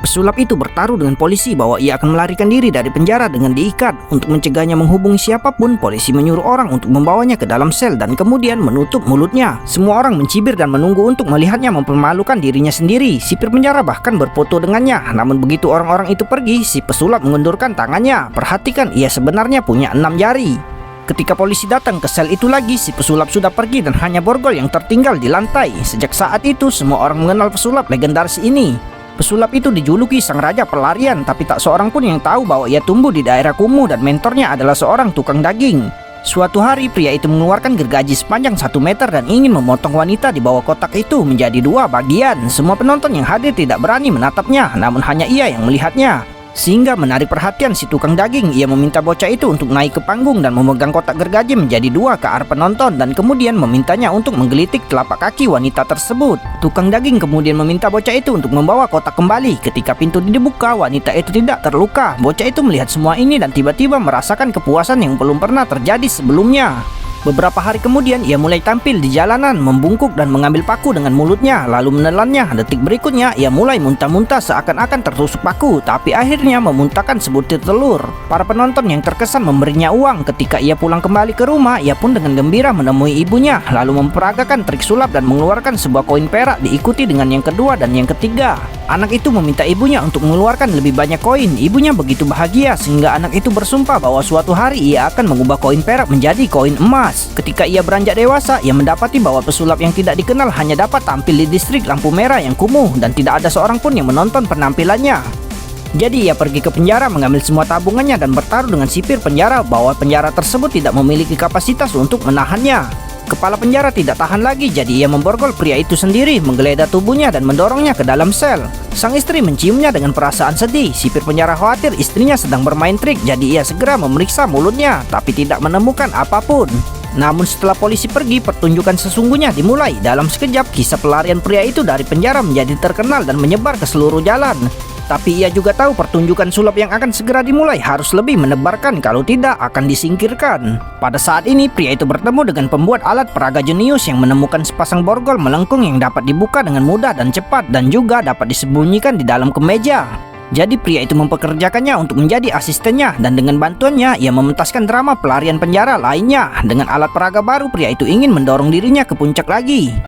Pesulap itu bertaruh dengan polisi bahwa ia akan melarikan diri dari penjara dengan diikat. Untuk mencegahnya menghubungi siapapun, polisi menyuruh orang untuk membawanya ke dalam sel dan kemudian menutup mulutnya. Semua orang mencibir dan menunggu untuk melihatnya mempermalukan dirinya sendiri. Sipir penjara bahkan berfoto dengannya. Namun begitu orang-orang itu pergi, si pesulap mengendurkan tangannya. Perhatikan, ia sebenarnya punya 6 jari. Ketika polisi datang ke sel itu lagi, si pesulap sudah pergi dan hanya borgol yang tertinggal di lantai. Sejak saat itu, semua orang mengenal pesulap legendaris ini. Pesulap itu dijuluki sang raja pelarian, tapi tak seorang pun yang tahu bahwa ia tumbuh di daerah kumuh dan mentornya adalah seorang tukang daging. Suatu hari, pria itu mengeluarkan gergaji sepanjang 1 meter dan ingin memotong wanita di bawah kotak itu menjadi 2 bagian. Semua penonton yang hadir tidak berani menatapnya, namun hanya ia yang melihatnya. Sehingga menarik perhatian si tukang daging, ia meminta bocah itu untuk naik ke panggung dan memegang kotak gergaji menjadi 2 ke arah penonton dan kemudian memintanya untuk menggelitik telapak kaki wanita tersebut. Tukang daging kemudian meminta bocah itu untuk membawa kotak kembali. Ketika pintu dibuka, wanita itu tidak terluka. Bocah itu melihat semua ini dan tiba-tiba merasakan kepuasan yang belum pernah terjadi sebelumnya. Beberapa hari kemudian, ia mulai tampil di jalanan, membungkuk dan mengambil paku dengan mulutnya, lalu menelannya. Detik berikutnya, ia mulai muntah-muntah seakan-akan tertusuk paku, tapi akhirnya memuntahkan sebutir telur. Para penonton yang terkesan memberinya uang. Ketika ia pulang kembali ke rumah, ia pun dengan gembira menemui ibunya, lalu memperagakan trik sulap dan mengeluarkan sebuah koin perak diikuti dengan yang kedua dan yang ketiga. Anak itu meminta ibunya untuk mengeluarkan lebih banyak koin. Ibunya begitu bahagia sehingga anak itu bersumpah bahwa suatu hari ia akan mengubah koin perak menjadi koin emas. Ketika ia beranjak dewasa, ia mendapati bahwa pesulap yang tidak dikenal hanya dapat tampil di distrik lampu merah yang kumuh dan tidak ada seorang pun yang menonton penampilannya. Jadi ia pergi ke penjara mengambil semua tabungannya dan bertaruh dengan sipir penjara bahwa penjara tersebut tidak memiliki kapasitas untuk menahannya. Kepala penjara tidak tahan lagi, jadi ia memborgol pria itu sendiri, menggeledah tubuhnya dan mendorongnya ke dalam sel. Sang istri menciumnya dengan perasaan sedih. Sipir penjara khawatir istrinya sedang bermain trik, jadi ia segera memeriksa mulutnya, tapi tidak menemukan apapun. Namun setelah polisi pergi, pertunjukan sesungguhnya dimulai. Dalam sekejap, kisah pelarian pria itu dari penjara menjadi terkenal dan menyebar ke seluruh jalan. Tapi ia juga tahu pertunjukan sulap yang akan segera dimulai harus lebih menebarkan, kalau tidak akan disingkirkan. Pada saat ini, pria itu bertemu dengan pembuat alat peraga jenius yang menemukan sepasang borgol melengkung yang dapat dibuka dengan mudah dan cepat dan juga dapat disembunyikan di dalam kemeja. Jadi pria itu mempekerjakannya untuk menjadi asistennya dan dengan bantuannya ia mementaskan drama pelarian penjara lainnya. Dengan alat peraga baru, pria itu ingin mendorong dirinya ke puncak lagi.